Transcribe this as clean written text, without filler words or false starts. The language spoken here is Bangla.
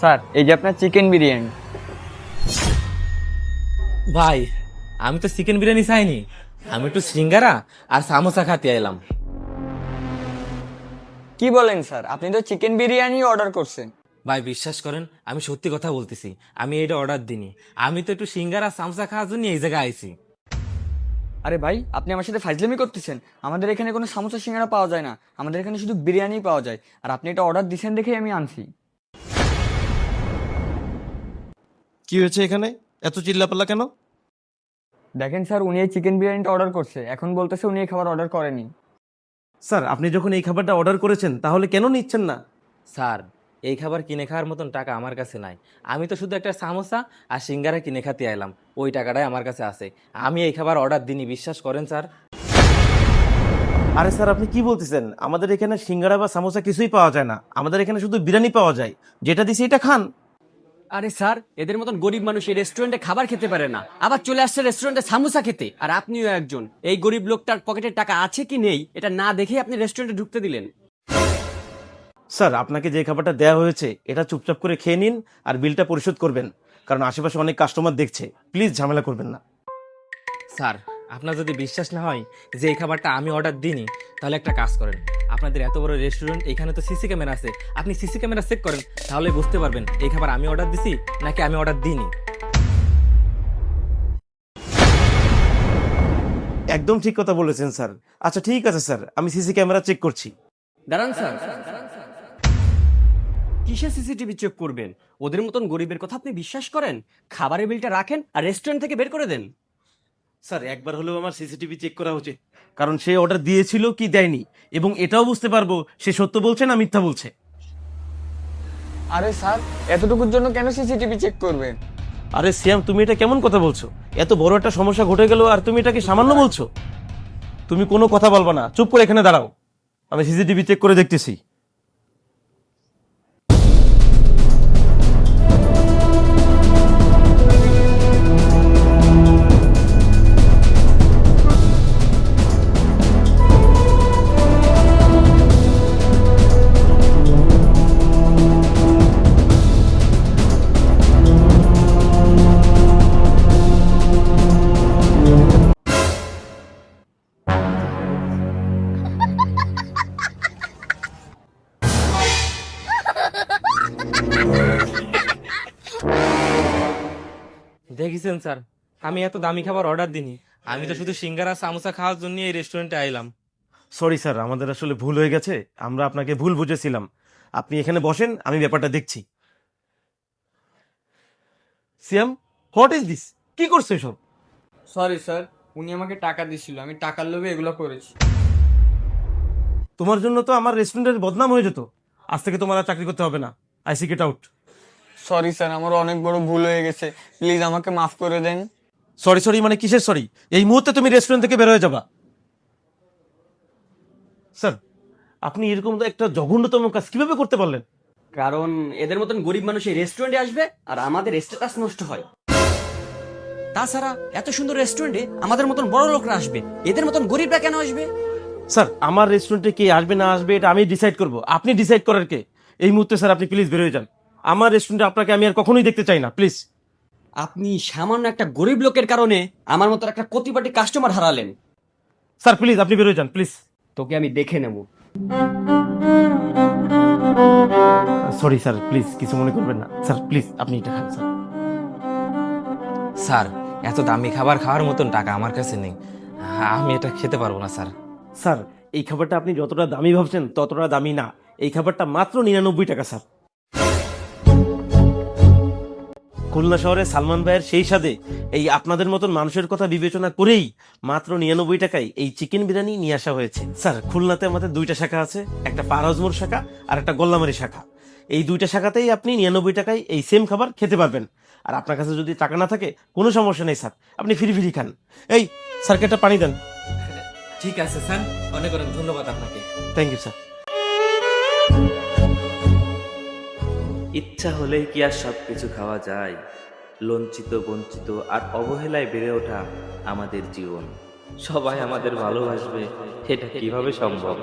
স্যার এই যে আপনার চিকেন বিরিয়ানি। ভাই আমি তো চিকেন বিরিয়ানি চাইনি, আমি একটু সিঙ্গারা আর সামোসা খাতে এলাম। কি বলেন স্যার, আপনি তো চিকেন বিরিয়ানি অর্ডার করছেন। ভাই বিশ্বাস করেন আমি সত্যি কথা বলতেছি, আমি এটা অর্ডার দিইনি। আমি তো একটু সিঙ্গারা সামোসা খাওয়ার জন্য এই জায়গায় আইছি। আরে ভাই, আপনি আমার সাথে ফাইজলামি করতেছেন। আমাদের এখানে কোনো সামোসা সিঙ্গারা পাওয়া যায় না, আমাদের এখানে শুধু বিরিয়ানি পাওয়া যায়। আর আপনি এটা অর্ডার দিয়েছেন দেখেই আমি আনছি। কি হয়েছে এখানে? এত চিল্লাপাল্লা কেন? দেখেন স্যার, উনি এই চিকেন বিরিয়ানিটা অর্ডার করছে, এখন বলতেছে উনি এই খাবার অর্ডার করেনি। স্যার, আপনি যখন এই খাবারটা অর্ডার করেছেন তাহলে কেন নিচ্ছেন না? স্যার এই খাবার কিনে খাওয়ার মতন টাকা আমার কাছে নাই। আমি তো শুধু একটা সামোসা আর সিঙ্গারা কিনে খাতে এলাম, ওই টাকাটাই আমার কাছে আছে। আমি এই খাবার অর্ডার দিইনি, বিশ্বাস করেন স্যার। আরে স্যার, আপনি কি বলতেছেন? আমাদের এখানে সিঙ্গাড়া বা সামোসা কিছুই পাওয়া যায় না, আমাদের এখানে শুধু বিরিয়ানি পাওয়া যায়। যেটা দিছি এটা খান। আরে স্যার, এদের মতন গরিব মানুষ এই রেস্টুরেন্টে খাবার খেতে পারে না, আবার চলে আসছে রেস্টুরেন্টে সামোসা খেতে। আর আপনিও একজন। এই গরিব লোকটার পকেটে টাকা আছে কি নেই এটা না দেখেই আপনি রেস্টুরেন্টে ঢুকতে দিলেন। স্যার, আপনাকে যে খাবারটা দেওয়া হয়েছে এটা চুপচাপ করে খেয়ে নিন আর বিলটা পরিশোধ করবেন, কারণ আশেপাশে অনেক কাস্টমার দেখছে। প্লিজ ঝামেলা করবেন না। স্যার আপনার যদি বিশ্বাস না হয় যে এই খাবারটা আমি অর্ডার দিইনি, তাহলে একটা কাজ করেন। আপনাদের এত বড় রেস্টুরেন্ট, এখানে তো সিসি ক্যামেরা আছে, আপনি সিসি ক্যামেরা চেক করেন, তাহলে বুঝতে পারবেন এই খাবার আমি অর্ডার দিছি নাকি আমি অর্ডার দিইনি। একদম ঠিক কথা বলেছেন স্যার। আচ্ছা ঠিক আছে স্যার, আমি সিসি ক্যামেরা চেক করছি। দাঁড়ান স্যার, কিসের সিসিটিভি চেক করবেন? ওদের মতন গরিবের কথা আপনি বিশ্বাস করেন? খাবারের বিলটা রাখেন আর রেস্টুরেন্ট থেকে বের করে দেন। স্যার, একবার হলেও আমার সিসিটিভি চেক করা উচিত, কারণ সে অর্ডার দিয়েছিল কি দেয়নি, এবং এটাও বুঝতে পারবো সে সত্য বলছে না মিথ্যা বলছে। আরে স্যার, এতটুকুর জন্য কেন সিসিটিভি চেক করবেন? আরে সিয়াম, তুমি এটা কেমন কথা বলছো? এত বড় একটা সমস্যা ঘটে গেল আর তুমি এটাকে সামান্য বলছো? তুমি কোনো কথা বলবা না, চুপ করে এখানে দাঁড়াও, আমি সিসিটিভি চেক করে দেখতেছি। দেখেছেন স্যার, আমি এত দামি খাবার অর্ডার দিইনি, আমি তো শুধু সিঙ্গারা সামোসা খাওয়ার জন্য এই রেস্টুরেন্টে আইলাম। সরি স্যার, আমাদের আসলে ভুল হয়ে গেছে, আমরা আপনাকে ভুল বুঝেছিলাম। আপনি এখানে বসেন, আমি ব্যাপারটা দেখছি। সিয়াম, হোয়াট ইজ দিস? কি করছো এসব? সরি স্যার, উনি আমাকে টাকা দিয়েছিল, আমি টাকার লোভে এগুলো করেছি। তোমার জন্য তো আমার রেস্টুরেন্টের বদনাম হয়ে যেত। আজ থেকে তোমার আর চাকরি করতে হবে না। I see get out. Sorry sir, আমার অনেক বড় ভুল হয়ে গেছে, প্লিজ আমাকে মাফ করে দেন। সরি সরি মানে কিসের সরি? এই মুহূর্তে তুমি রেস্টুরেন্ট থেকে বের হয়ে যাবা। স্যার, আপনি এরকম তো একটা জঘন্যতম কাজ কিভাবে করতে পারলেন? কারণ এদের মতন গরিব মানুষ এই রেস্টুরেন্টে আসবে আর আমাদের স্ট্যাটাস নষ্ট হয়। তাছাড়া এত সুন্দর রেস্টুরেন্টে আমাদের মতন বড় লোকরা আসবে, এদের মতন গরিবরা কেন আসবে? স্যার, আমার রেস্টুরেন্টে কে আসবে না আসবে এটা আমি ডিসাইড করব, আপনি ডিসাইড করার কে? এই মুহূর্তে স্যার আপনি প্লিজ বের হয়ে যান। আমার রেস্টুরেন্টে আপনাকে আমি আর কখনোই দেখতে চাই না, প্লিজ। আপনি সামান্য একটা গরিব লোকের কারণে আমার মতো একটা কোটিপতি কাস্টমার হারালেন। স্যার প্লিজ আপনি বের হয়ে যান, প্লিজ। তোকে আমি দেখে নেব। সরি স্যার, প্লিজ কিছু মনে করবেন না। স্যার প্লিজ আপনি এটা খান স্যার। স্যার এত দামি খাবার খাওয়ার মতন টাকা আমার কাছে নেই, আমি এটা খেতে পারবো না স্যার। স্যার, এই খাবারটা আপনি যতটা দামি ভাবছেন ততটা দামি না। এই খাবারটা মাত্র 99 টাকা স্যার। খুলনা শহরে সালমান ভাইয়ের সেই স্বাদে এই আপনাদের মতন মানুষের কথা বিবেচনা করেই মাত্র 99 টাকায় এই চিকেন বিরিয়ানি নিয়ে আসা হয়েছে। স্যার, খুলনাতে আমাদের 2টা শাখা আছে, একটা পারহাজমোড় শাখা আর একটা গোল্লামারি শাখা। এই 2টা শাখাতেই আপনি 99 টাকায় এই সেম খাবার খেতে পারবেন। আর আপনার কাছে যদি টাকা না থাকে কোনো সমস্যা নেই স্যার, আপনি ফ্রি ফ্রি খান। এই স্যারকে একটা পানি দেন। ঠিক আছে স্যার, অনেক অনেক ধন্যবাদ আপনাকে। Thank you sir. ইচ্ছা হলেই কি আর সব কিছু খাওয়া যায়? লঞ্চিত বঞ্চিত আর অবহেলায় বেড়ে ওঠা আমাদের জীবন। সবাই আমাদের ভালোবাসবে, এটা কিভাবে সম্ভব?